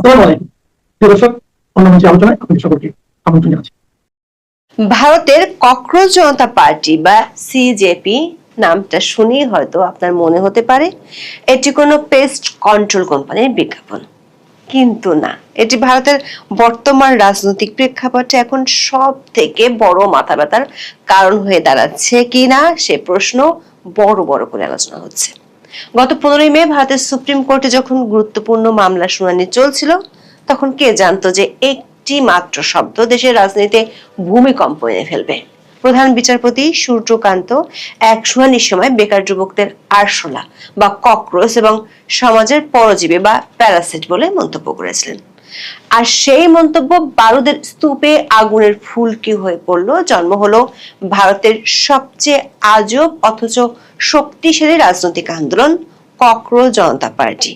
আসসালামু আলাইকুম প্রিয় দর্শক, অন্য আলোচনায় আপনাদের সকলকে আমন্ত্রণ জানাচ্ছি। ভারতের ককরোচ জনতা পার্টি বা সিজেপি নামটা শুনেই হয়তো আপনার মনে হতে পারে এটি কোনো পেস্ট কন্ট্রোল কোম্পানির বিজ্ঞাপন, কিন্তু না, এটি ভারতের বর্তমান রাজনৈতিক প্রেক্ষাপটে এখন সব থেকে বড় মাথা ব্যথার কারণ হয়ে দাঁড়াচ্ছে কিনা সে প্রশ্ন বড় বড় করে আলোচনা হচ্ছে। গত 15ই মে ভারতের সুপ্রিম কোর্টে যখন গুরুত্বপূর্ণ মামলা শুনানি চলছিল, তখন কে জানতো যে একটি মাত্র শব্দ দেশের রাজনীতিতে ভূমিকম্প এনে ফেলবে। প্রধান বিচারপতি সূর্যকান্ত এক শুনানির সময় বেকার যুবকদের আরশোলা বা ককরোচ এবং সমাজের পরজীবী বা প্যারাসাইট বলে মন্তব্য করেছিলেন। আর সেই মন্তব্য বারুদের স্তূপে আগুনের ফুলকি হয়ে পড়লো। জন্ম হলো ভারতের সবচেয়ে আজব অথচ শক্তিশালী রাজনৈতিক আন্দোলন ককরোচ জনতা পার্টি।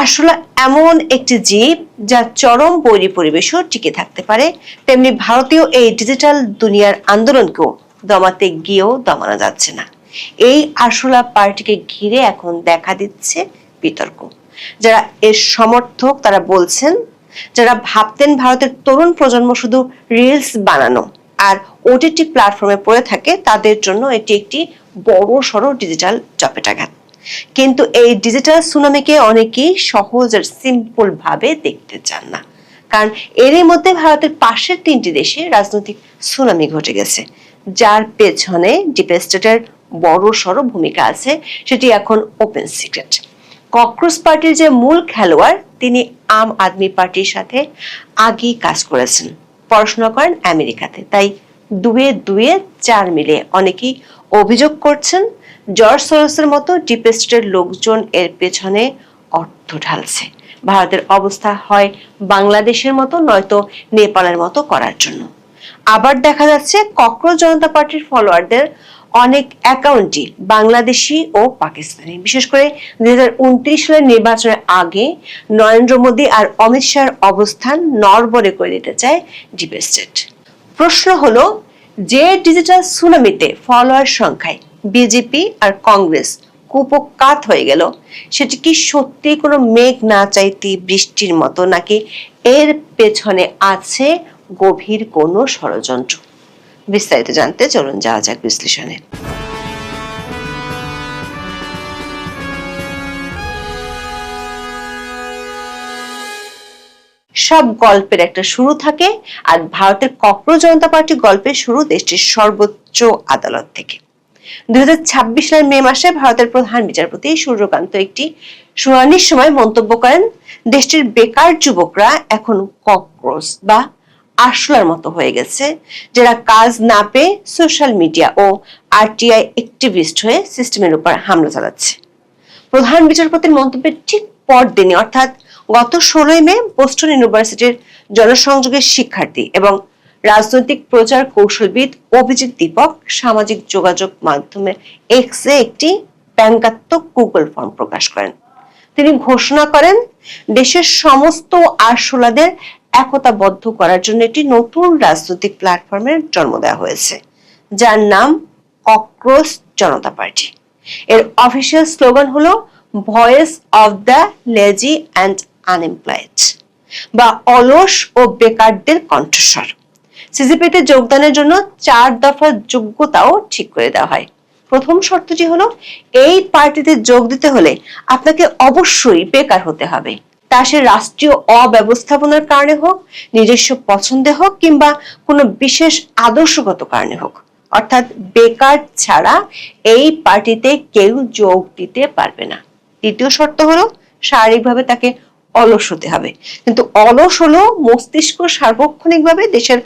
আসলে এমন একটি জীব যা চরম বৈরী পরিবেশও টিকে থাকতে পারে, তেমনি ভারতীয় এই ডিজিটাল দুনিয়ার আন্দোলনকেও দমাতে গিয়েও দমানো যাচ্ছে না। এই আরশোলা পার্টিকে ঘিরে এখন দেখা দিচ্ছে বিতর্ক। যারা এর সমর্থক তারা বলছেন, যারা ভাবতেন ভারতের তরুণ প্রজন্ম শুধু রিলস বানানো আর ওটিটি প্ল্যাটফর্মে পড়ে থাকে, তাদের জন্য এটি একটি বড় সড়ো ডিজিটাল চপেটাঘাত। কিন্তু এই ডিজিটাল সুনামিকে অনেকেই সহজ আর সিম্পল ভাবে দেখতে চান না, কারণ এরই মধ্যে ভারতের পাশের 3টি দেশে রাজনৈতিক সুনামি ঘটে গেছে, যার পেছনে ডিপ স্টেটের বড় সড়ো ভূমিকা আছে সেটি এখন ওপেন সিক্রেট। ককরোচ পার্টির যে মূল খেলোয়াড়, তিনি আম আদমি পার্টির সাথে আগেই কাজ করেছেন, পড়াশোনা করেন আমেরিকাতে, তাই দুয়ে দুয়ে 4 মিলে অনেকেই অভিযোগ করছেন জর্জ সরোসের মতো ডিপ স্টেটের লোকজন এর পেছনে অর্থ ঢালছে ভারতের অবস্থা হয় বাংলাদেশের মতো নয়তো নেপালের মতো করার জন্য। আবার দেখা যাচ্ছে ককরোচ জনতা পার্টির ফলোয়ারদের অনেক অ্যাকাউন্টই বাংলাদেশি ও পাকিস্তানি। বিশেষ করে 2029 সালের নির্বাচনের আগে নরেন্দ্র মোদী আর অমিত শাহর অবস্থান নড়বড়ে করে দিতে চায় ডিপ স্টেট। প্রশ্ন হলো, যে ডিজিটাল সুনামিতে ফলোয়ার সংখ্যায় বিজেপি আর কংগ্রেস কুপকাত হয়ে গেল, সেটি কি সত্যি কোনো মেঘ না চাইতে বৃষ্টির মতো, নাকি এর পেছনে আছে গভীর কোনো ষড়যন্ত্র? বিস্তারিত জানতে চলুন যাওয়া যাক বিশ্লেষণে। সব গল্পের একটা শুরু থাকে, আর ভারতের ককরোচ জনতা পার্টি গল্পের শুরু দেশটির সর্বোচ্চ আদালত থেকে। 2026 সালের মে মাসে ভারতের প্রধান বিচারপতি সূর্যকান্ত একটি শুনানির সময় মন্তব্য করেন, দেশটির বেকার যুবকরা এখন ককরোচ বা আরশোলার মতো হয়ে গেছে, যারা কাজ না পেয়ে সোশ্যাল মিডিয়া ও আরটিআই অ্যাক্টিভিস্ট হয়ে সিস্টেমের উপর হামলা চালাচ্ছে। প্রধান বিচারপতির মন্তব্যের ঠিক পরদিনই, অর্থাৎ গত 16ই মে, বোস্টন ইউনিভার্সিটির জনসংযোগের শিক্ষার্থী এবং রাজনৈতিক প্রচার কৌশলবিদ অভিজিৎ দীপক সামাজিক যোগাযোগ মাধ্যমে এক্সে একটি ব্যঙ্গাত্মক গুগল ফর্ম প্রকাশ করেন। তিনি ঘোষণা করেন, দেশের সমস্ত আরশোলাদের একতাবদ্ধ করার জন্য একটি নতুন রাজনৈতিক প্ল্যাটফর্মের জন্ম দেওয়া হয়েছে, যার নাম ককরোচ জনতা পার্টি। এর অফিসিয়াল স্লোগান হলো voice of the lazy and unemployed, বা অলস ও বেকারদের কণ্ঠস্বর। সিজিপিতে যোগদানের জন্য 4 দফা যোগ্যতাও ঠিক করে দেওয়া হয়। প্রথম শর্তটি হলো, এই পার্টিতে যোগ দিতে হলে আপনাকে অবশ্যই বেকার হতে হবে, তা সে রাষ্ট্রীয় অব্যবস্থাপনার কারণে হোক, নিজস্ব পছন্দে হোক, কিংবা কোনো বিশেষ আদর্শগত কারণে হোক। অর্থাৎ বেকার ছাড়া এই পার্টিতে কেউ যোগ দিতে পারবে না। দ্বিতীয় শর্ত হলো, শারীরিকভাবে তাকে অলস হতে হবে, কিন্তু অলস হলো মস্তিষ্ক সার্বক্ষণিকভাবে দেশের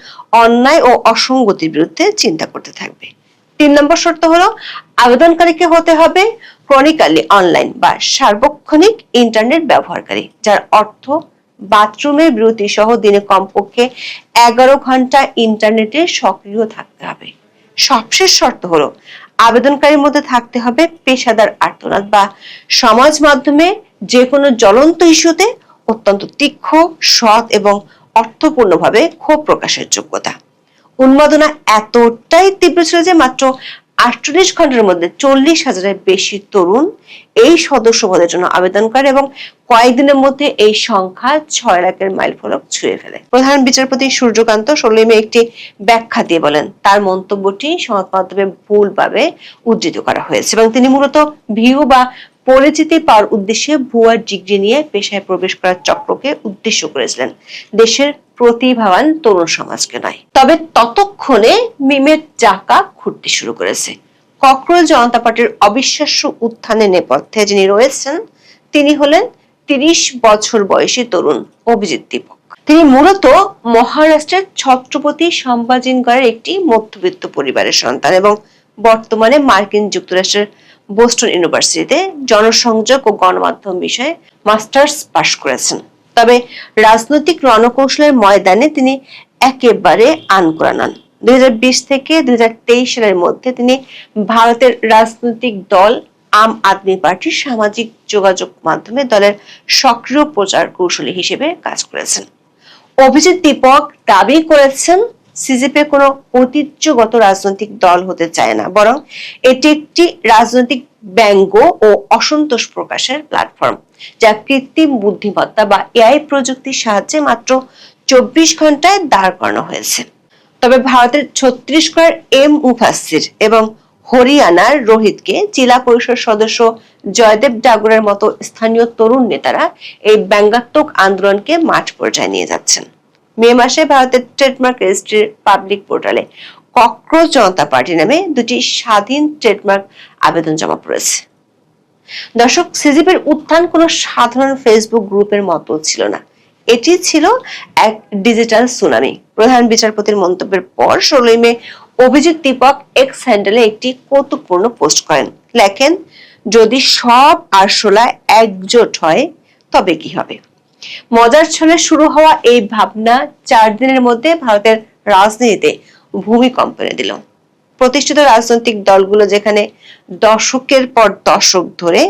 অন্যায় ও অসঙ্গতির বিরুদ্ধে চিন্তা করতে থাকবে। 3 নম্বর শর্ত হলো, আবেদনকারীকে হতে হবে ক্রনিক্যালি অনলাইন বা সার্বক্ষণিক ইন্টারনেট ব্যবহারকারী, যার অর্থ বাথরুমের বিরতি সহ দিনে কমপক্ষে 11 ঘন্টা ইন্টারনেটে সক্রিয় থাকতে হবে। সবশেষ শর্ত হলো, আবেদনকারীর মধ্যে থাকতে হবে পেশাদার আর্তনাদ বা সমাজ মাধ্যমে যে কোনো জ্বলন্ত ইস্যুতে অত্যন্ত তীক্ষ্ণ, সৎ এবং অর্থপূর্ণভাবে ক্ষোভ প্রকাশের যোগ্যতা। উন্মাদনা এতটাই তীব্র ছিল যে মাত্র 48 ঘন্টার মধ্যে 40,000-এর বেশি তরুণ এই সদস্য পদের জন্য আবেদন করে এবং কয়েকদিনের মধ্যে এই সংখ্যা 6 লাখের মাইলফলক ছুঁয়ে ফেলে। প্রধান বিচারপতি সূর্যকান্ত 16 মে একটি ব্যাখ্যা দিয়ে বলেন, তার মন্তব্যটি সংবাদ মাধ্যমে ভুলভাবে উদ্ধৃত করা হয়েছে এবং তিনি মূলত ভিউ বা পরিচিতি পাওয়ার উদ্দেশ্যে ভুয়া ডিগ্রি নিয়ে পেশায় প্রবেশ করার চক্রকে উদ্দেশ্য করেছিলেন, দেশের প্রতিভাবান তরুণ সমাজকে নয়। তবে ততক্ষণে মিমের চাকা ঘুরতে শুরু করেছে। ককরোচ জনতা পার্টির অবিশ্বাস্য উত্থানের নেপথ্যে যিনি রয়েছেন তিনি হলেন 30 বছর বয়সী তরুণ অভিজিৎ দীপক। তিনি মূলত মহারাষ্ট্রের ছত্রপতি সম্ভাজিনগরের একটি মধ্যবিত্ত পরিবারের সন্তান এবং বর্তমানে মার্কিন যুক্তরাষ্ট্রের বোস্টন ইউনিভার্সিটিতে জনসংযোগ ও গণমাধ্যম বিষয়ে মাস্টার্স পাশ করেছেন। তবে রাজনৈতিক রণকৌশলের ময়দানে তিনি একেবারে আনকোড়া নন। 2020 থেকে 2023 সালের মধ্যে তিনি ভারতের রাজনৈতিক দল আম আদমি পার্টির সামাজিক যোগাযোগ মাধ্যমে দলের সক্রিয় প্রচার কৌশলী হিসেবে কাজ করেছেন। অভিজিৎ দীপক দাবি করেছেন সিজেপি কোনো ঐতিহ্যগত রাজনৈতিক দল হতে চায় না, বরং এটি একটি রাজনৈতিক ব্যঙ্গ ও অসন্তোষ প্রকাশের প্ল্যাটফর্ম, যা কৃত্রিম বুদ্ধিমত্তা বা এআই প্রযুক্তির সাহায্যে মাত্র 24 ঘন্টায় দাঁড় করানো হয়েছে। তবে ভারতের ছত্তিশগড়ের এম মুফাসসির এবং হরিয়ানার রোহিতকে জেলা পরিষদ সদস্য জয়দেব ডাগরের মতো স্থানীয় তরুণ নেতারা এই ব্যঙ্গাত্মক আন্দোলনকে মাঠ পর্যায়ে নিয়ে যাচ্ছেন। মে মাসে ভারতের ট্রেডমার্ক রেজিস্ট্রির পাবলিক পোর্টালে ককরোচ জনতা পার্টি নামে দুটি স্বাধীন ট্রেডমার্ক আবেদন জমা পড়েছে। দর্শক, সিজিপির উত্থান কোনো সাধারণ ফেসবুক গ্রুপের মতো ছিল না, এটি ছিল এক ডিজিটাল সুনামি। প্রধান বিচারপতির মন্তব্যের পর 16 মে অভিজিৎ দীপক এক্স হ্যান্ডেলে একটি কৌতুকপূর্ণ পোস্ট করেন। লেখেন, যদি সব আরশোলা একজোট হয় তবে কি হবে? মজার ছলে শুরু হওয়া এই ভাবনা 4 দিনের মধ্যে ভারতের রাজনীতিতে ভূমিকম্প এনে দিল। প্রতিষ্ঠিত রাজনৈতিক দলগুলো যেখানে দশকের পর দশক ধরে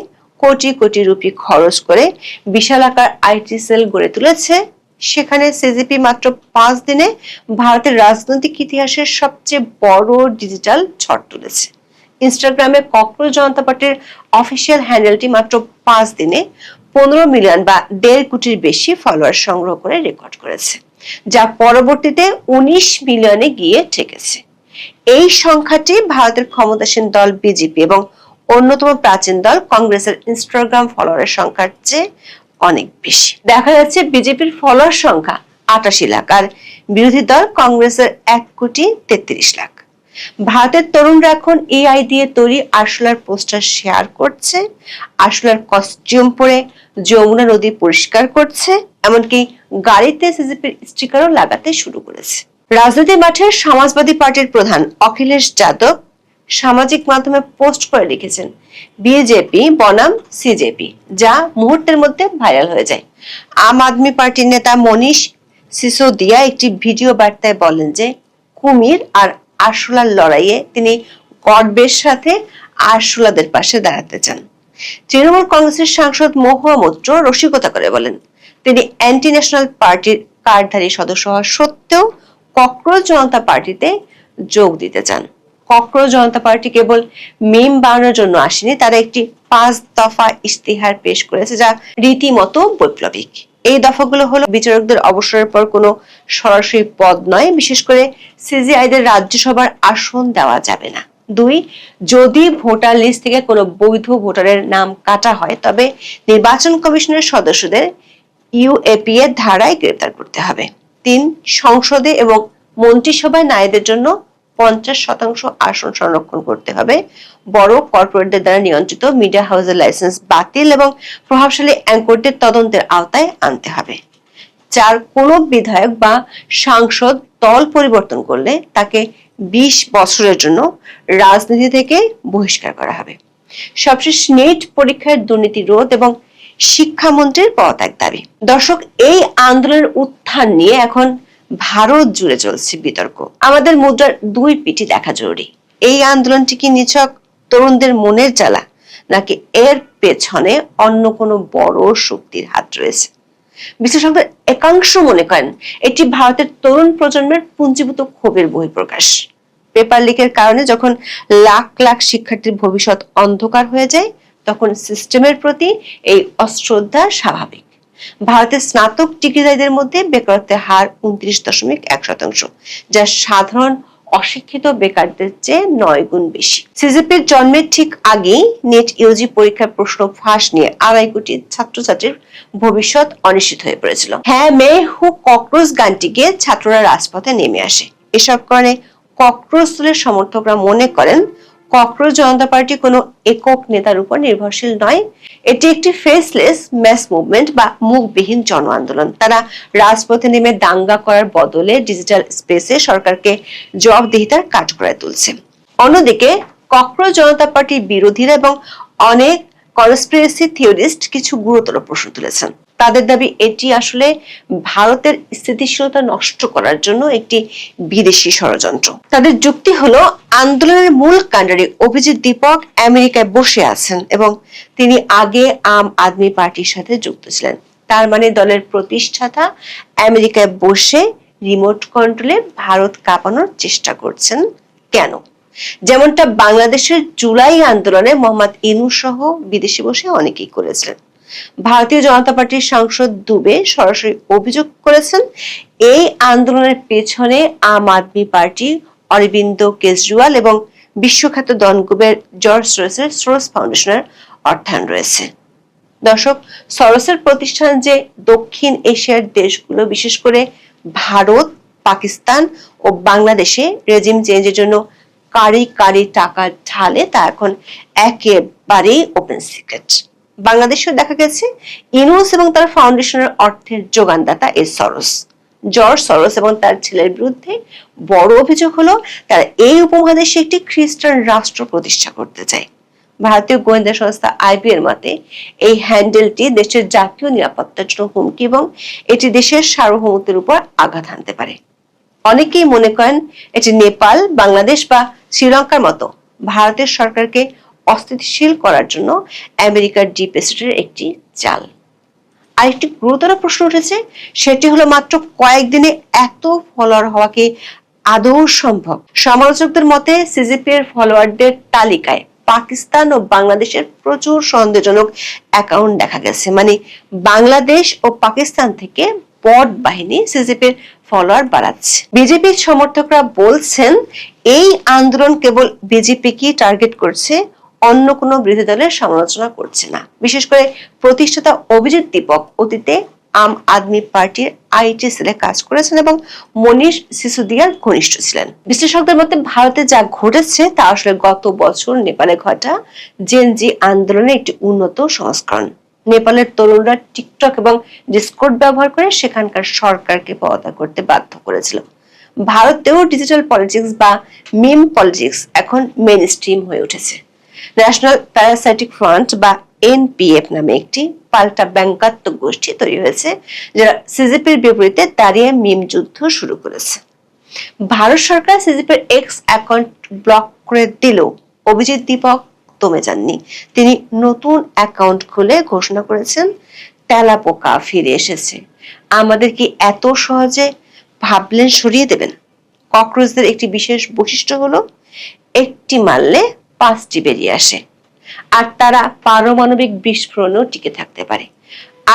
কোটি কোটি রুপি খরচ করে বিশালাকার আইটি সেল গড়ে তুলেছে, সেখানে সিজিপি মাত্র 5 দিনে ভারতের রাজনৈতিক ইতিহাসের সবচেয়ে বড় ডিজিটাল ঝড় তুলেছে। ইনস্টাগ্রামে ককরোচ জনতা পার্টির অফিসিয়াল হ্যান্ডেলটি মাত্র 5 দিনে 15 মিলিয়ন বা 1.5 কোটির বেশি ফলোয়ার সংগ্রহ করে রেকর্ড করেছে, যা পরবর্তীতে 19 মিলিয়নে গিয়ে ঠেকেছে। এই সংখ্যাটি ভারতের ক্ষমতাসীন দল বিজেপি এবং অন্যতম প্রাচীন দল কংগ্রেসের ইনস্টাগ্রাম ফলোয়ারের সংখ্যার চেয়ে অনেক বেশি। দেখা যাচ্ছে বিজেপির ফলোয়ার সংখ্যা 88 লাখ আর বিরোধী দল কংগ্রেসের 1,33 লাখ। ভারতের তরুণরা এখন এআই দিয়ে তৈরি আরশোলার পোস্টার শেয়ার করছে, আরশোলার কস্টিউম পরে যমুনা নদী পরিষ্কার করছে, এমনকি গাড়িতে সিজিপির স্টিকারও লাগাতে শুরু করেছে। রাজনীতি মাঠের সমাজবাদী পার্টির প্রধান অখিলেশ যাদব সামাজিক মাধ্যমে পোস্ট করে লিখেছেন, বিজেপি বনাম সিজেপি, যা মুহূর্তের মধ্যে ভাইরাল হয়ে যায়। আম আদমি পার্টির নেতা মনীষ সিসোদিয়া একটি ভিডিও বার্তায় বলেন যে কুমির আর আরশোলার লড়াইয়ে তিনি গর্বের সাথে আরশোলাদের পাশে দাঁড়াতে চান। তৃণমূল কংগ্রেসের সাংসদ মহুয়া মৈত্র রসিকতা করে বলেন, তিনি অ্যান্টি ন্যাশনাল পার্টির কার্ডধারী সদস্য হওয়া সত্ত্বেও ককরোচ জনতা পার্টিতে যোগ দিতে চান। ককরোচ জনতা পার্টি কেবল মিম বানানোর জন্য আসেনি, তারা একটি 5 দফা ইশতেহার পেশ করেছে যা রীতিমতো বৈপ্লবিক। এই দফাগুলো হলো বিচারকদের অবসরের পর কোনো সরাসরি পদ নয়, বিশেষ করে সিজিআইদের রাজ্যসভার আসন দেওয়া যাবে না। 2, যদি ভোটার লিস্ট থেকে কোনো বৈধ ভোটারের নাম কাটা হয় তবে নির্বাচন কমিশনের সদস্যদের ইউএপি এর ধারায় গ্রেফতার করতে হবে। 3, সংসদে এবং মন্ত্রিসভায় নারীদের জন্য 50% আসন সংরক্ষণ করতে হবে। বড় কর্পোরেটদের দ্বারা নিয়ন্ত্রিত মিডিয়া হাউসের লাইসেন্স বাতিল এবং প্রভাবশালী অ্যাঙ্করদের তদন্তের আওতায় আনতে হবে। 4, কোন বিধায়ক বা সাংসদ দল পরিবর্তন করলে তাকে 20 বছরের জন্য রাজনীতি থেকে বহিষ্কার করা হবে। সবশেষ, নেট পরীক্ষার দুর্নীতি রোধ এবং শিক্ষামন্ত্রীর পদত্যাগ দাবি। দর্শক, এই আন্দোলনের উত্থান নিয়ে এখন ভারত জুড়ে চলছে বিতর্ক। আমাদের মুদ্রার 2 পিঠই দেখা জরুরি। এই আন্দোলনটি কি নিছক তরুণদের মনের জ্বালা, নাকি এর পেছনে অন্য কোনো বড় শক্তির হাত রয়েছে? বিশ্লেষকদের একাংশ মনে করেন এটি ভারতের তরুণ প্রজন্মের পুঞ্জীভূত ক্ষোভের বহিঃপ্রকাশ। পেপার লিকের কারণে যখন লাখ লাখ শিক্ষার্থীর ভবিষ্যৎ অন্ধকার হয়ে যায়, তখন সিস্টেমের প্রতি এই অশ্রদ্ধা স্বাভাবিক। ভারতের স্নাতক ডিগ্রিধারীদের মধ্যে বেকারত্বের হার 29.1%, যা সাধারণ অশিক্ষিত বেকারদের চেয়ে 9 গুণ বেশি। সিজিপির জন্মের ঠিক আগেই নেট ইউজি পরীক্ষার প্রশ্ন ফাঁস নিয়ে 2.5 কোটি ছাত্রছাত্রীর ভবিষ্যৎ অনিশ্চিত হয়ে পড়েছিল। হ্যাঁ মে হু ককরোচ গানটিকে ছাত্ররা রাজপথে নেমে আসে। এসব কারণে ককরোচ দলের সমর্থকরা মনে করেন ককরোচ জনতা পার্টি কোনো একক নেতার উপর নির্ভরশীল নয়, এটি একটি ফেসলেস ম্যাস মুভমেন্ট বা মুখবিহীন জন আন্দোলন। তারা রাজপথে নেমে দাঙ্গা করার বদলে ডিজিটাল স্পেসে সরকারকে জবাবদিহিতার কাঠগড়ায় তুলছে। অন্যদিকে ককরোচ জনতা পার্টির বিরোধীরা এবং অনেক কনস্পিরেসি থিওরিস্ট কিছু গুরুতর প্রশ্ন তুলেছেন। তাদের দাবি এটি আসলে ভারতের স্থিতিশীলতা নষ্ট করার জন্য একটি বিদেশি ষড়যন্ত্র। তাদের যুক্তি হলো আন্দোলনের মূল কাণ্ডারি অভিজিৎ দীপক আমেরিকায় বসে আছেন এবং তিনি আগে আম আদমি পার্টির সাথে যুক্ত ছিলেন। তার মানে দলের প্রতিষ্ঠাতা আমেরিকায় বসে রিমোট কন্ট্রোলে ভারত কাঁপানোর চেষ্টা করছেন। কেন? যেমনটা বাংলাদেশের জুলাই আন্দোলনে মোহাম্মদ ইউনূস সহ বিদেশে বসে অনেকেই করেছিলেন। ভারতীয় জনতা পার্টির সাংসদ দুবে সরাসরি অভিযোগ করেছেন এই আন্দোলনের পেছনে আম আদমি পার্টি, অরবিন্দ কেজরিওয়াল এবং বিশ্বখ্যাত দনকুবের জর্জ সরোসের সরোস ফাউন্ডেশনের অর্থায়ন রয়েছে। দর্শক, সরোসের প্রতিষ্ঠান যে দক্ষিণ এশিয়ার দেশগুলো বিশেষ করে ভারত, পাকিস্তান ও বাংলাদেশে রেজিম চেঞ্জের জন্য কারি কারি টাকা ঢালে তা এখন একেবারেই ওপেন সিক্রেট। বাংলাদেশেও দেখা গেছে ইউনূস এবং তার ফাউন্ডেশনের অর্থের যোগানদাতা এই সরোস। জর্জ সরোস এবং তার ছেলের বিরুদ্ধে বড় অভিযোগ হলো তারা এই উপমহাদেশে একটি খ্রিস্টান রাষ্ট্র প্রতিষ্ঠা করতে চায়। ভারতীয় গোয়েন্দা সংস্থা আইবি এর মতে এই হ্যান্ডেলটি দেশের জাতীয় নিরাপত্তার জন্য হুমকি এবং এটি দেশের সার্বভৌমত্বের উপর আঘাত হানতে পারে। অনেকেই মনে করেন এটি নেপাল, বাংলাদেশ বা শ্রীলঙ্কার মতো ভারতের সরকারকে অস্থিতিশীল করার জন্য আমেরিকার ডিপ স্টেটের একটি চাল। আরেকটি গুরুতর প্রশ্ন উঠেছে, সেটি হলো মাত্র কয়েকদিনে এত ফলোয়ার হওয়া কি আদৌ সম্ভব? সমালোচকদের মতে সিজিপি এর ফলোয়ারদের তালিকায় পাকিস্তান ও বাংলাদেশের প্রচুর সন্দেহজনক অ্যাকাউন্ট দেখা গেছে। মানে বাংলাদেশ ও পাকিস্তান থেকে বট বাহিনী সিজিপির ফলোয়ার বাড়াচ্ছে। বিজেপির সমর্থকরা বলছেন এই আন্দোলন কেবল বিজেপিকে টার্গেট করছে, অন্য কোনো বিরোধী দলের সমালোচনা করছে না। বিশেষ করে প্রতিষ্ঠাতা অভিজিৎ দীপক অতীতে আম আদমি পার্টির আইটি সেলে কাজ করেছেন এবং মনীষ সিসোদিয়ার ঘনিষ্ঠ ছিলেন। বিশ্লেষকদের মতে ভারতে যা ঘটেছে তা আসলে গত বছর নেপালে ঘটা জেনজি আন্দোলনের একটি উন্নত সংস্করণ। নেপালের তরুণরা টিকটক এবং ডিসকর্ড ব্যবহার করে সেখানকার সরকারকে পদত্যাগ করতে বাধ্য করেছিল। ভারতেও ডিজিটাল পলিটিক্স বা মিম পলিটিক্স এখন মেইন স্ট্রিম হয়ে উঠেছে। ন্যাশনাল প্যারাসাইটিক ফ্রন্ট বা এনপিএফ নামে একটি পাল্টা ব্যঙ্গাত্মক গোষ্ঠী তৈরি হয়েছে, যারা সিজিপির বিপরীতে দাঁড়িয়ে মিম যুদ্ধ শুরু করেছে। ভারত সরকার সিজিপির এক্স অ্যাকাউন্ট ব্লক করে দিলেও অভিজিৎ দীপক দমে যাননি। তিনি নতুন অ্যাকাউন্ট খুলে ঘোষণা করেছেন, তেলাপোকা ফিরে এসেছে, আমাদের কি এত সহজে ভাবলেন সরিয়ে দেবেন? ককরোচদের একটি বিশেষ বৈশিষ্ট্য হলো একটি মারলে 5টি বেরিয়ে আসে, আর তারা পারমাণবিক বিস্ফোরণেও টিকে থাকতে পারে।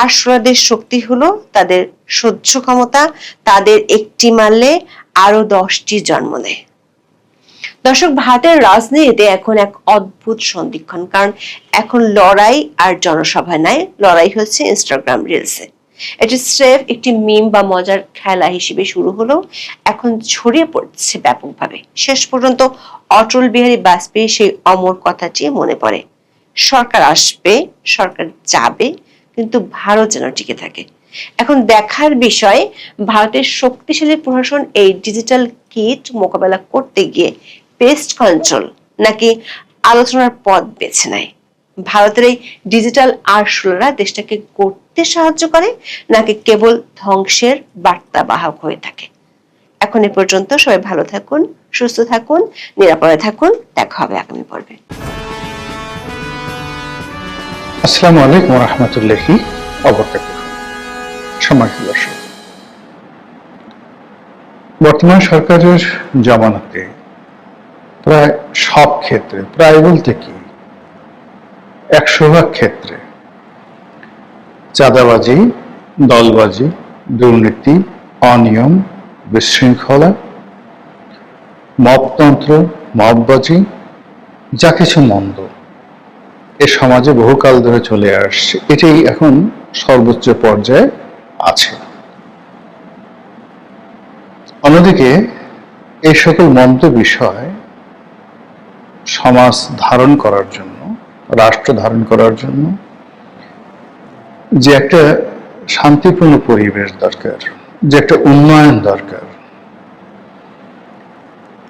আশুরাদের শক্তি হলো তাদের সহ্য ক্ষমতা, তাদের একটি মারলে আরো 10টি জন্ম দেয়। দর্শক, ভারতের রাজনীতিতে এখন এক অদ্ভুত সন্ধিক্ষণ, কারণ এখন লড়াই আর জনসভা নাই, লড়াই হচ্ছে ইনস্টাগ্রাম রিলসে। এটি স্রেফ একটি মিম বা মজার খেলা হিসেবে শুরু হলো, এখন ছড়িয়ে পড়ছে ব্যাপকভাবে। শেষ পর্যন্ত অটল বিহারী বাজপেয়ী সেই অমর কথাটি মনে পড়ে, সরকার আসবে, সরকার যাবে, কিন্তু ভারত যেন টিকে থাকে। এখন দেখার বিষয় ভারতের শক্তিশালী প্রশাসন এই ডিজিটাল কিট মোকাবেলা করতে গিয়ে পেস্ট কন্ট্রোল নাকি আলোচনার পথ বেছে নেয়। ভারতের এই ডিজিটাল আরশোলারা দেশটাকে করতে সাহায্য করে নাকি কেবল ধ্বংসের বার্তা বাহক হয়ে থাকে। এখন এ পর্যন্ত, সবাই ভালো থাকুন, সুস্থ থাকুন, নিরাপদে থাকুন। দেখা হবে আগামী পর্বে। আসসালামু আলাইকুম ওয়া রাহমাতুল্লাহি ওয়া বারাকাতুহু। সম্মানিত দর্শক, বর্তমান সরকারের জামানাতে প্রায় সব ক্ষেত্রে, প্রায় বলতে কি 100% ক্ষেত্রে চাঁদাবাজি, দলবাজি, দুর্নীতি, অনিয়ম, বিশৃঙ্খলা, মবতন্ত্র, মববাজি, যা কিছু মন্দ এ সমাজে বহুকাল ধরে চলে আসছে, এটাই এখন সর্বোচ্চ পর্যায়ে আছে। অন্যদিকে এই সকল মন্দ বিষয় সমাজ ধারণ করার জন্য, রাষ্ট্র ধারণ করার জন্য যে একটা শান্তিপূর্ণ পরিবেশ দরকার, যে একটা উন্নয়ন দরকার,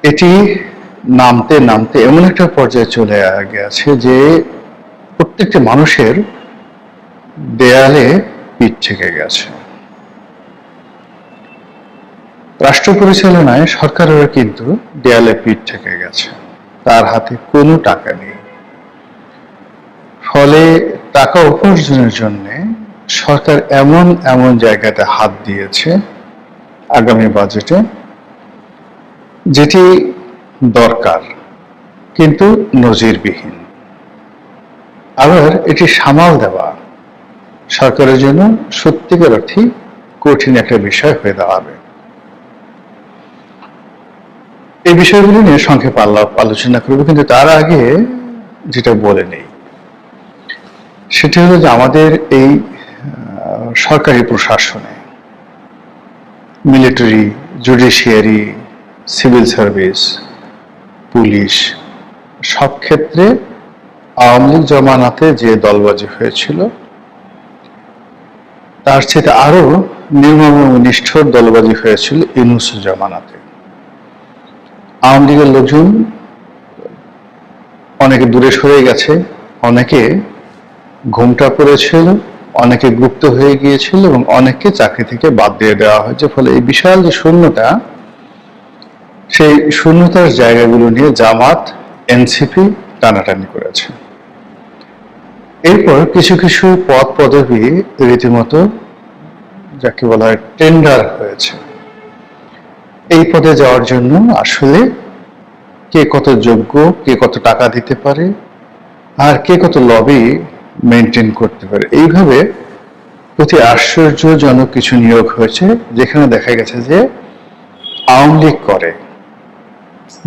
এটি নামতে নামতে এমন একটা পর্যায়ে চলে গেছে যে প্রত্যেকটা মানুষের দেয়ালে পিঠ থেকে গেছে। রাষ্ট্র পরিচালনায় সরকারেরও কিন্তু দেয়ালে পিঠ থেকে গেছে, তার হাতে কোনো টাকা নেই। ফলে টাকা উপার্জনের জন্য সরকার এমন এমন জায়গাতে হাত দিয়েছে আগামী বাজেটে, যেটি দরকার কিন্তু নজিরবিহীন। আবার এটি সামাল দেওয়া সরকারের জন্য সত্যিকার অর্থে কঠিন একটা বিষয় হয়ে দাঁড়াবে। এই বিষয়গুলি নিয়ে সংক্ষেপে আলোচনা করব, কিন্তু তার আগে যেটা বলে নেই সেটা হলো যে আমাদের এই সরকারি প্রশাসনে, military, judiciary, civil service, police, সব ক্ষেত্রে আওয়ামী লীগ জমানাতে যে দলবাজি হয়েছিল তার চেয়ে আরো নির্মম এবং নিষ্ঠুর দলবাজি হয়েছিল ইউনূস জমানাতে। আওয়ামী লীগের লোকজন অনেকে দূরে সরে গেছে, অনেকে ঘুমটা পড়েছিল, অনেকে গুপ্ত হয়ে গিয়েছিল এবং অনেককে চাকরি থেকে বাদ দিয়ে দেওয়া হয়েছে। ফলে এই বিশাল যে শূন্যতা, সেই শূন্যতার জায়গাগুলো নিয়ে জামাত, এনসিপি টানাটানি করেছে। এরপর কিছু কিছু পদ পদবি রীতিমতো যাকে বলা হয় টেন্ডার হয়েছে। এই পদে যাওয়ার জন্য আসলে কে কত যোগ্য, কে কত টাকা দিতে পারে, আর কে কত লবি মেনটেন করতে পারে, এইভাবে অতি আশ্চর্যজনক কিছু নিয়োগ হয়েছে, যেখানে দেখা গেছে যে আওয়ামী লীগ করে,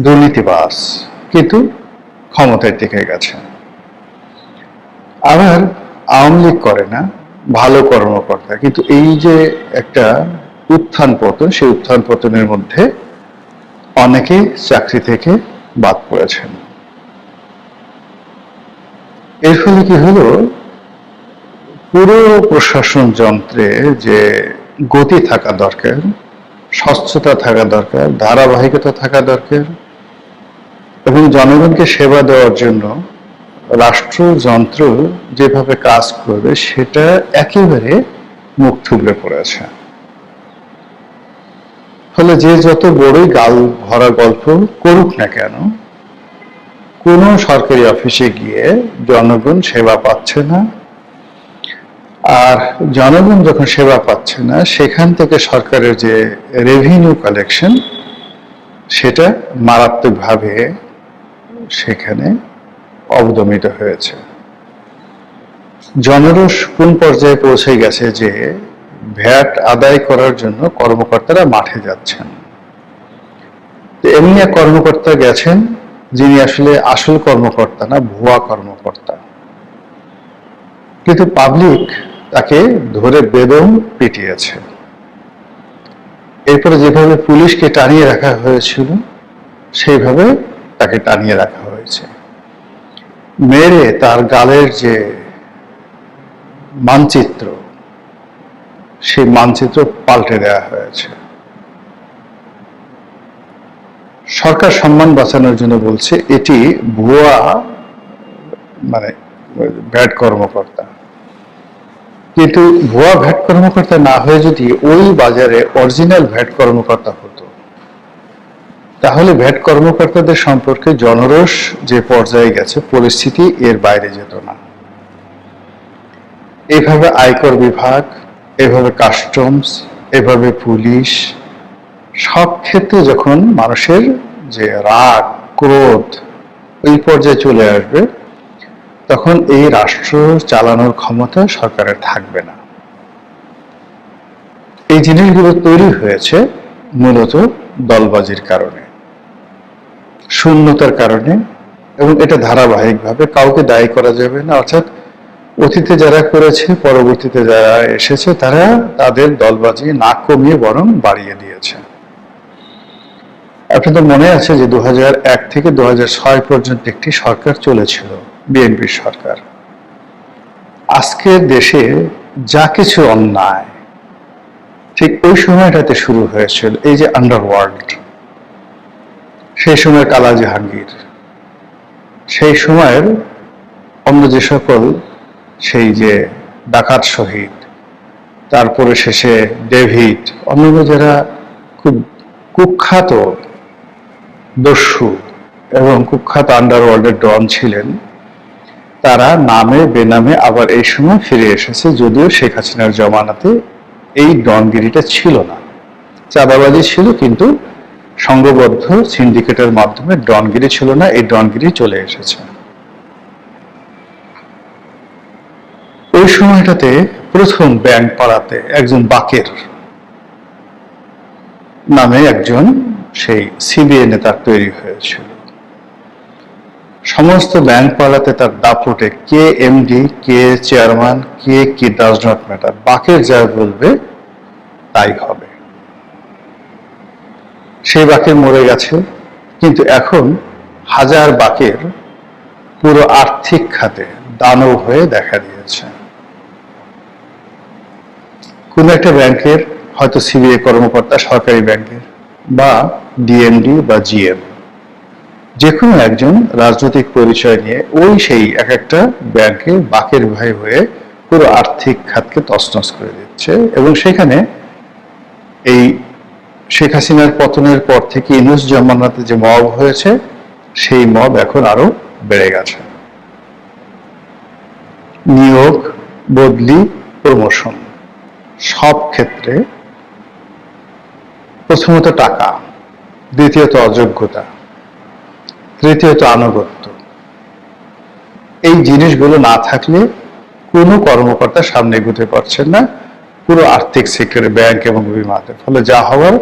দুর্নীতিবাজ, কিন্তু ক্ষমতায় টিকে গেছে। আবার আওয়ামী লীগ করে না, ভালো কর্মকর্তা, কিন্তু এই যে একটা উত্থান পতন, সেই উত্থান পতনের মধ্যে অনেকে চাকরি থেকে বাদ পড়েছেন। এর ফলে কি হলো, পুরো প্রশাসন যন্ত্রে যে গতি থাকা দরকার, স্বচ্ছতা থাকা দরকার, ধারাবাহিকতা থাকা দরকার এবং জনগণকে সেবা দেওয়ার জন্য রাষ্ট্রযন্ত্র যেভাবে কাজ করবে সেটা একেবারে মুখ থুবড়ে পড়েছে। ফলে যে যত বড়ই গাল ভরা গল্প করুক না কেন, কোন সরকারি অফিসে গিয়ে জনগণ সেবা পাচ্ছে না, আর জনগণ যখন সেবা পাচ্ছে না, সেখান থেকে সরকারের যে রেভিনিউ কালেকশন সেটা মারাত্মকভাবে সেখানে অবদমিত হয়েছে। জনরোষ কোন পর্যায়ে পৌঁছে গেছে যে ভ্যাট আদায় করার জন্য কর্মকর্তারা মাঠে যাচ্ছেন। এমনি এক কর্মকর্তা গেছেন যিনি আসলে আসল কর্মকর্তা না, ভুয়া কর্মকর্তা, কিন্তু পাবলিক তাকে ধরে বেদম পিটিয়েছে। এরপরে যেভাবে পুলিশকে টানিয়ে রাখা হয়েছিল সেইভাবে তাকে টানিয়ে রাখা হয়েছে, মেরে তার গালের যে মানচিত্র, সেই মানচিত্র পাল্টে দেওয়া হয়েছে। সরকার সম্মান বাঁচানোর জন্য বলছে এটি ভুয়া, মানে ভ্যাট কর্মকর্তা, কিন্তু ভুয়া ভ্যাট কর্মকর্তা না হয়ে যদি ওই বাজারে অরিজিনাল ভ্যাট কর্মকর্তা হতো, তাহলে ভ্যাট কর্মকর্তাদের সম্পর্কে জনরোষ যে পর্যায়ে গেছে, পরিস্থিতি এর বাইরে যেত না। এভাবে আয়কর বিভাগ, এভাবে কাস্টমস, এভাবে পুলিশ, সব ক্ষেত্রে যখন মানুষের যে রাগ, ক্রোধ ওই পর্যায়ে চলে আসবে, তখন এই রাষ্ট্র চালানোর ক্ষমতা সরকারের থাকবে না। এই জিনিসগুলো তৈরি হয়েছে মূলত দলবাজির কারণে, শূন্যতার কারণে, এবং এটা ধারাবাহিকভাবে কাউকে দায়ী করা যাবে না। অর্থাৎ অতীতে যারা করেছে, পরবর্তীতে যারা এসেছে, তারা তাদের দলবাজি না কমিয়ে বরং বাড়িয়ে দিয়েছে। আপনাদের মনে আছে যে 2001 থেকে 2006 পর্যন্ত একটি সরকার চলেছিল, বিএনপির সরকার। আজকের দেশে যা কিছু অন্যায় ঠিক ওই সময়টাতে শুরু হয়েছিল। এই যে আন্ডারওয়ার্ল্ড, সেই সময় কালা জাহাঙ্গীর, সেই সময়ের অন্য যে সকল, সেই যে ডাকাত শহীদ, তারপরে শেষে ডেভিড, অন্যান্য যারা খুব কুখ্যাত দস্যু এবং কুখ্যাত আন্ডারওয়ার্ল্ডের ডন ছিলেন, তারা নামে বেনামে আবার এই সময় ফিরে এসেছে। যদিও শেখ হাসিনার জমানাতে এই ডনগিরিটা ছিল না, চাঁদাবাজি ছিল, কিন্তু সংঘবদ্ধ সিন্ডিকেটের মাধ্যমে ডনগিরি ছিল না, এই ডনগিরি চলে এসেছে। ওই সময়টাতে প্রথম ব্যাংক পাড়াতে একজন বাকের নামে একজন সেই সিবিআই নেতা তৈরি হয়েছিল। সমস্ত ব্যাংক পাড়াতে তার দাপটে কে এমডি, কে চেয়ারম্যান, কে কি ডাজ নট ম্যাটার, বাকের যা বলবে তাই হবে। সেই বাকের মরে গেছে, কিন্তু এখন হাজার বাকের পুরো আর্থিক খাতে দানব হয়ে দেখা দিয়েছে। কোন একটা ব্যাংকের হয়তো সিবিআই কর্মকর্তা, সরকারি ব্যাংকের বা ডিএমডি বা জিএম, যে কোনো একজন রাজনৈতিক পরিচয় নিয়ে ওই সেই এক একটা ব্যাংকে বাকের ভাই হয়ে পুরো আর্থিক খাতকে তছনছ করে দিচ্ছে। এবং সেখানে এই শেখ হাসিনার পতনের পর থেকে ইউনূস জমানাতে যে মব হয়েছে, সেই মব এখন আরো বেড়ে গেছে। নিয়োগ, বদলি, প্রমোশন, সব ক্ষেত্রে প্রথমত টাকা, দ্বিতীয়ত অযোগ্যতা, তৃতীয়ত আনুগত্য। এই জিনিসগুলো না থাকলে কোনো কর্মকর্তা সামনে এগোতে পারছেন না পুরো আর্থিক সেক্টরে, ব্যাংক এবং বিমাতে। ফলে যা হওয়ার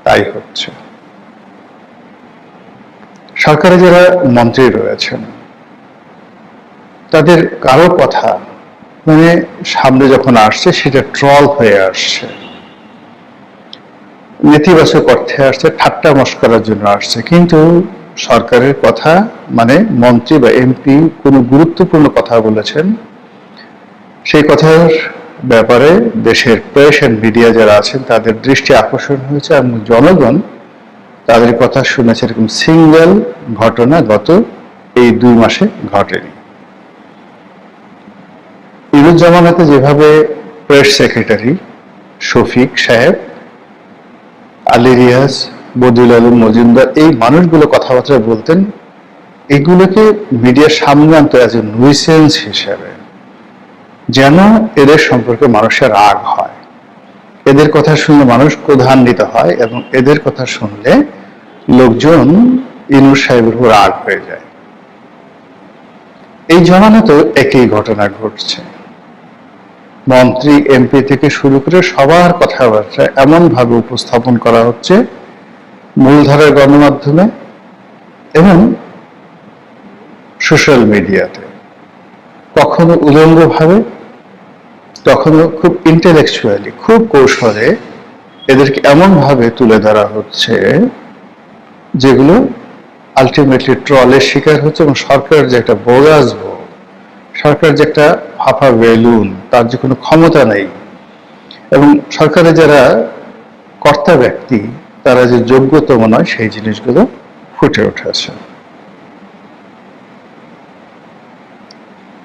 তাই হচ্ছে। সরকারে যারা মন্ত্রী রয়েছেন, তাদের কারো কথা মানে সামনে যখন আসছে সেটা ট্রল হয়ে আসছে, নেতিবাচক অর্থে আসছে, ঠাট্টা মশকরার জন্য আসছে। কিন্তু সরকারের কথা মানে মন্ত্রী বা এমপি কোনো গুরুত্বপূর্ণ কথা বলেছেন, সেই কথার ব্যাপারে দেশের প্রেস এন্ড মিডিয়া যারা আছেন তাদের দৃষ্টি আকর্ষণ হয়েছে, এবং জনগণ তাদের কথা শুনেছে। এরকম সিঙ্গেল ঘটনা গত এই 2 মাসে ঘটেনি। ইউনূস জামানাতে যেভাবে প্রেস সেক্রেটারি শফিক সাহেব, আলী রিয়াজ, বদিউল আলম মজুমদার, এই মানুষগুলো কথাবার্তা বলতেন, এগুলোকে মিডিয়ার সামনে আনতে অ্যাজ এ নুইসেন্স হিসেবে, যেন এদের সম্পর্কে মানুষের রাগ হয়, এদের কথা শুনলে মানুষ ক্রোধান্বিত হয়, এবং এদের কথা শুনলে লোকজন ইউনূস সাহেবের উপর রাগ হয়ে যায়। এই জমানাতেও একই ঘটনা ঘটছে। মন্ত্রী, এমপি থেকে শুরু করে সবার কথাবার্তা এমন ভাবে উপস্থাপন করা হচ্ছে মূলধারার গণমাধ্যমে এবং সোশ্যাল মিডিয়াতে, কখনো উলঙ্গ ভাবে, কখনো খুব ইন্টেলেকচুয়ালি, খুব কৌশলে এদেরকে এমন ভাবে তুলে ধরা হচ্ছে যেগুলো আলটিমেটলি ট্রলের শিকার হচ্ছে। এবং সরকার যে একটা বোগাস, সরকার যে একটা ফাঁপা বেলুন, তার যে কোনো ক্ষমতা নেই, এবং সরকারে যারা কর্তা ব্যক্তি তারা যে যোগ্যতম নয়, সেই জিনিসগুলো ফুটে উঠেছে।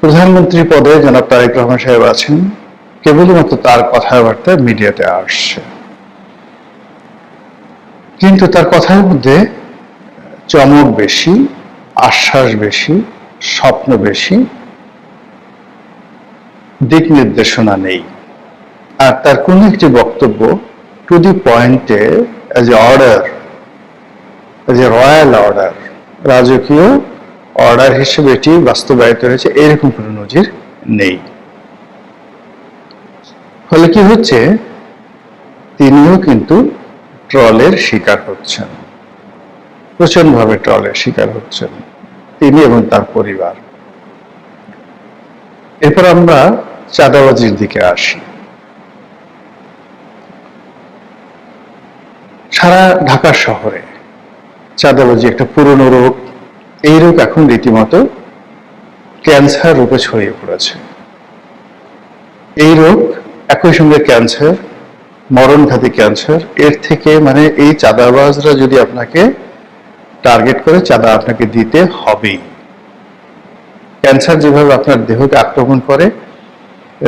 প্রধানমন্ত্রী পদে জনাব তারেক রহমান সাহেব আছেন, কেবলমাত্র তার কথাবার্তা মিডিয়াতে আসছে, কিন্তু তার কথার মধ্যে চমক বেশি, আশ্বাস বেশি, স্বপ্ন বেশি, দিক নির্দেশনা নেই। আর তার কোন একটি বক্তব্য টু দি পয়েন্টে, as a order, as a royal order, রাজকীয় অর্ডার হিসেবে এটি বাস্তবায়িত হয়েছে, এরকম কোনো নজির নেই। ফলে কি হচ্ছে, তিনিও কিন্তু ট্রলের শিকার হচ্ছেন, প্রচন্ডভাবে ট্রলের শিকার হচ্ছেন তিনি এবং তার পরিবার। এরপর আমরা চাঁদাবাজির দিকে আসি। সারা ঢাকা শহরে চাঁদাবাজি একটা পুরনো রোগ। এই রোগ এখন রীতিমতো ক্যান্সার রূপে ছড়িয়ে পড়েছে। এই রোগ একই সঙ্গে ক্যান্সার, মরণঘাতী ক্যান্সার। এর থেকে মানে এই চাঁদাবাজরা যদি আপনাকে টার্গেট করে, চাঁদা আপনাকে দিতে হবেই। ক্যান্সার যেভাবে আপনার দেহকে আক্রমণ করে,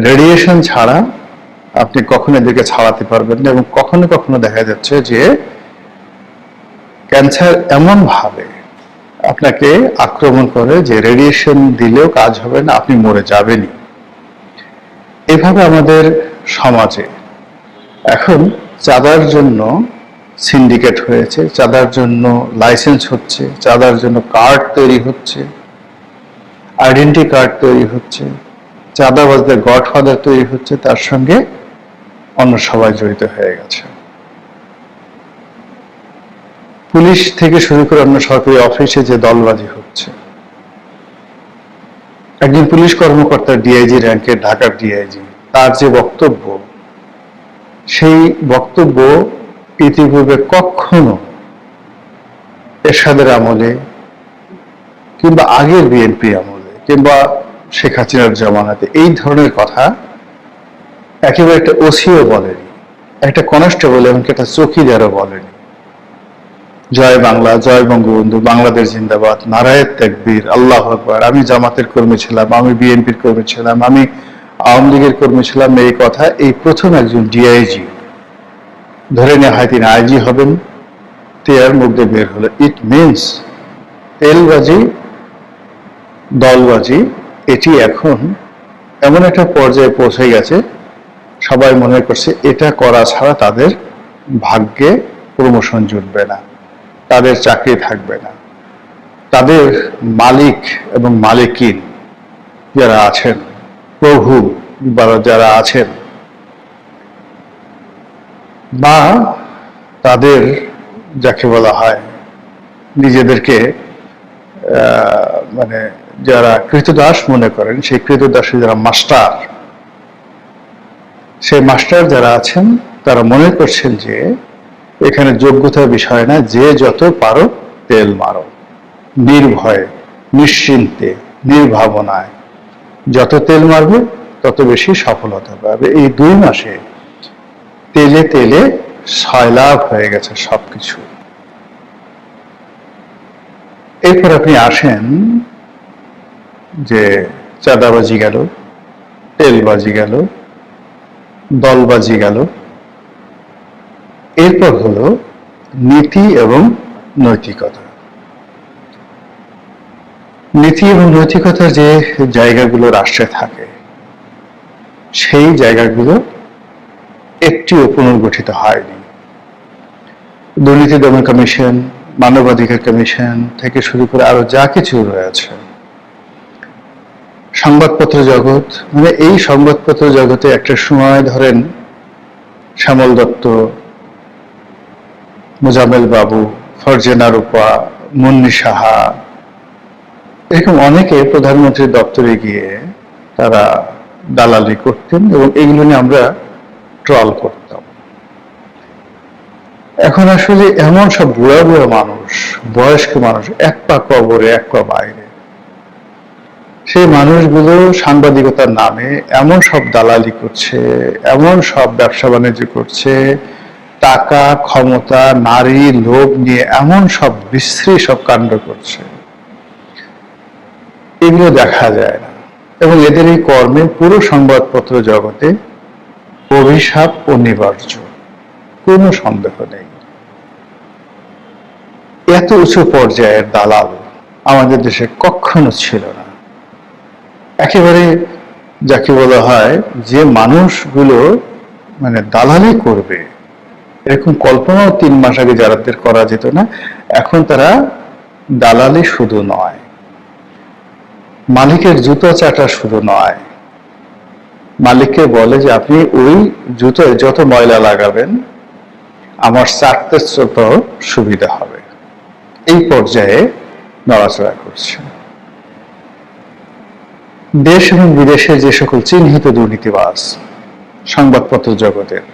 রেডিয়েশন ছাড়া আপনি কখনো এদেরকে ছাড়াতে পারবেন না। এবং কখনো কখনো দেখা যাচ্ছে যে ক্যান্সার এমন ভাবে আপনাকে আক্রমণ করে যে রেডিয়েশন দিলেও কাজ হবে না, আপনি মরে যাবেনই। এভাবে আমাদের সমাজে এখন চাঁদার জন্য সিন্ডিকেট হয়েছে, চাঁদার জন্য লাইসেন্স হচ্ছে, চাঁদার জন্য কার্ড তৈরি হচ্ছে, আইডেন্টি কার্ড তৈরি হচ্ছে, চাঁদাবাজদের গডফাদার তৈরি হচ্ছে, তার সঙ্গে অন্য সবাই জড়িত হয়ে গেছে। পুলিশ থেকে শুরু করে অন্য সরকারি অফিসে যে দলবাজি হচ্ছে, একজন পুলিশ কর্মকর্তা ডিআইজি র্যাঙ্কের, ঢাকার ডিআইজি, তার যে বক্তব্য, সেই বক্তব্য ইতিপূর্বে কখনো এরশাদের আমলে কিংবা আগের বিএনপি আমলে কিংবা শেখ হাসিনার জমানাতে এই ধরনের কথা একেবারে একটা ওসিও বলেনি, একটা কনস্টেবল এমনকি একটা চৌকিদারও বলেনি। জয় বাংলা, জয় বঙ্গবন্ধু, বাংলাদেশ জিন্দাবাদ, নারায়ে তাকবীর, আল্লাহু আকবার, আমি জামাতের কর্মী ছিলাম, আমি বিএনপির কর্মী ছিলাম, আমি আওয়ামী লীগের কর্মী ছিলাম, এই কথা এই প্রথম একজন ডিআইজি, ধরে নেওয়া হয় তিনি আইজি হবেন, তেয়ার মধ্যে বের হলো। ইট মিনস তেলবাজি, দলবাজি এটি এখন এমন একটা পর্যায়ে পৌঁছে গেছে, সবাই মনে করছে এটা করা ছাড়া তাদের ভাগ্যে প্রমোশন জুটবে না, তাদের চাকরি থাকবে না। তাদের মালিক এবং মালিকিন যারা আছেন, প্রভু যারা আছেন, বা তাদের যাকে বলা হয় নিজেদেরকে মানে যারা কৃতদাস মনে করেন, সেই কৃতদাসী যারা মাস্টার, সেই মাস্টার যারা আছেন, তারা মনে করছেন যে এখানে যোগ্যতার বিষয় না, যে যত পারো তেল মারো, নির্ভয়ে, নিশ্চিন্তে, নির্ভাবনায় যত তেল মারবে তত বেশি সফলতা পাবে। এই 2 মাসে তেলে তেলে সয়লাভ হয়ে গেছে সবকিছু। এরপর আপনি আসেন যে চাঁদাবাজি গেল, তেলবাজি গেল, দলবাজি গেল, এরপর হলো নীতি এবং নৈতিকতা। নীতি এবং নৈতিকতার যে জায়গাগুলো রাষ্ট্রে থাকে, সেই জায়গাগুলো একটিও পুনর্গঠিত হয়নি। দুর্নীতি দমন কমিশন, মানবাধিকার কমিশন থেকে শুরু করে আরো যা কিছু রয়েছে, সংবাদপত্র জগৎ, মানে এই সংবাদপত্র জগতে একটা সময় ধরেন শ্যামল দত্ত, মোজামেল বাবু, ফরজেনা রূপা, মুন্নি সাহা, এরকম অনেকে প্রধানমন্ত্রীর দপ্তরে গিয়ে তারা দালালি করতেন এবং এগুলো নিয়ে আমরা ট্রল করতাম। এখন আসলে এমন সব বুড়া বুড়া মানুষ, বয়স্ক মানুষ, এক পা কবরে এক পা বাইরে, সেই মানুষগুলো সাংবাদিকতার নামে এমন সব দালালি করছে, এমন সব ব্যবসা বাণিজ্য করছে, টাকা, ক্ষমতা, নারী, লোভ নিয়ে এমন সব বিশ্রী সব কাণ্ড করছে, এগুলো দেখা যায় না। এবং এদের এই কর্মে পুরো সংবাদপত্র জগতে অভিশাপ অনিবার্য, কোনো সন্দেহ নেই। এত উঁচু পর্যায়ের দালাল আমাদের দেশে কখনো ছিল না। একেবারে যাকে বলা হয় যে মানুষগুলো মানে দালালি করবে, এরকম কল্পনাও 3 মাস আগে যারাদের করা যেত না, এখন তারা দালালি শুধু নয়, মালিকের জুতো চাটা শুধু নয়, মালিককে বলে যে আপনি ওই জুতোয় যত ময়লা লাগাবেন আমার চাটতে তত সুবিধা হবে, এই পর্যায়ে নড়াচড়া করছে। দেশ এবং বিদেশে যে সকল চিহ্নিত দুর্নীতিবাজ সংবাদপত্র জগতের,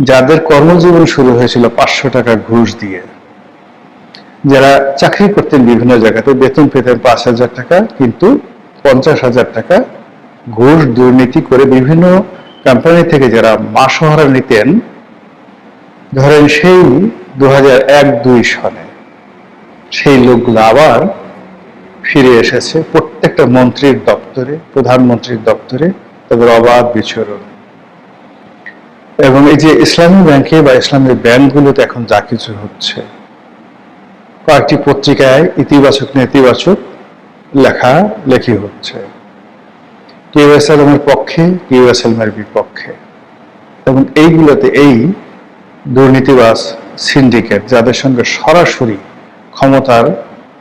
যাদের কর্মজীবন শুরু হয়েছিল 500 টাকা ঘুষ দিয়ে, যারা চাকরি করতেন বিভিন্ন জায়গাতে, বেতন পেতেন 5,000 টাকা, কিন্তু 50,000 টাকা ঘুষ দুর্নীতি করে বিভিন্ন কোম্পানি থেকে যারা মাসোহারা নিতেন, ধরেন সেই 2001-2 সনে সেই লোকগুলো আবার ফিরে এসেছে প্রত্যেকটা মন্ত্রীর দপ্তরে, প্রধানমন্ত্রীর দপ্তরে, তাদের অবাধ বিচরণ। এবং এই যে ইসলামী ব্যাংকে বা ইসলামী ব্যাংকগুলোতে এখন যা কিছু হচ্ছে, কয়েকটি পত্রিকায় ইতিবাচক নেতিবাচক লেখালেখি হচ্ছে, কেউ এসএলএমের পক্ষে, কেউ এসএলএমের বিপক্ষে। এবং এইগুলোতে এই দুর্নীতিবাজ সিন্ডিকেট, যাদের সঙ্গে সরাসরি ক্ষমতার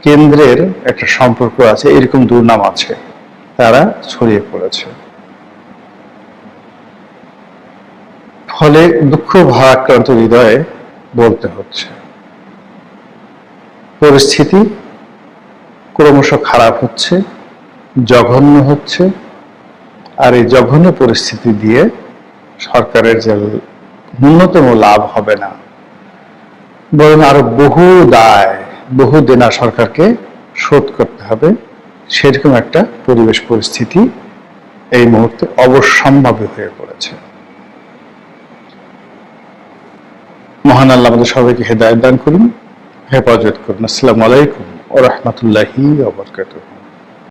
কেন্দ্রের একটা সম্পর্ক আছে, এরকম দুর্নাম আছে, তারা ছড়িয়ে পড়েছে। ফলে দুঃখ ভারাক্রান্ত হৃদয়ে বলতে হচ্ছে, পরিস্থিতি ক্রমশ খারাপ হচ্ছে, জঘন্য হচ্ছে। আর এই জঘন্য পরিস্থিতি দিয়ে সরকারের যে ন্যূনতম লাভ হবে না, বরং আরো বহু দায়, বহু দেনা সরকারকে শোধ করতে হবে, সেরকম একটা পরিবেশ পরিস্থিতি এই মুহূর্তে অবশ্যম্ভাবী হয়ে পড়েছে। মহান আল্লাহ আমাদের সবাইকে হেদায়েত দান করুন, হেফাজত করুন। আসসালামু আলাইকুম ওয়া রাহমাতুল্লাহি ওয়া বারাকাতুহু।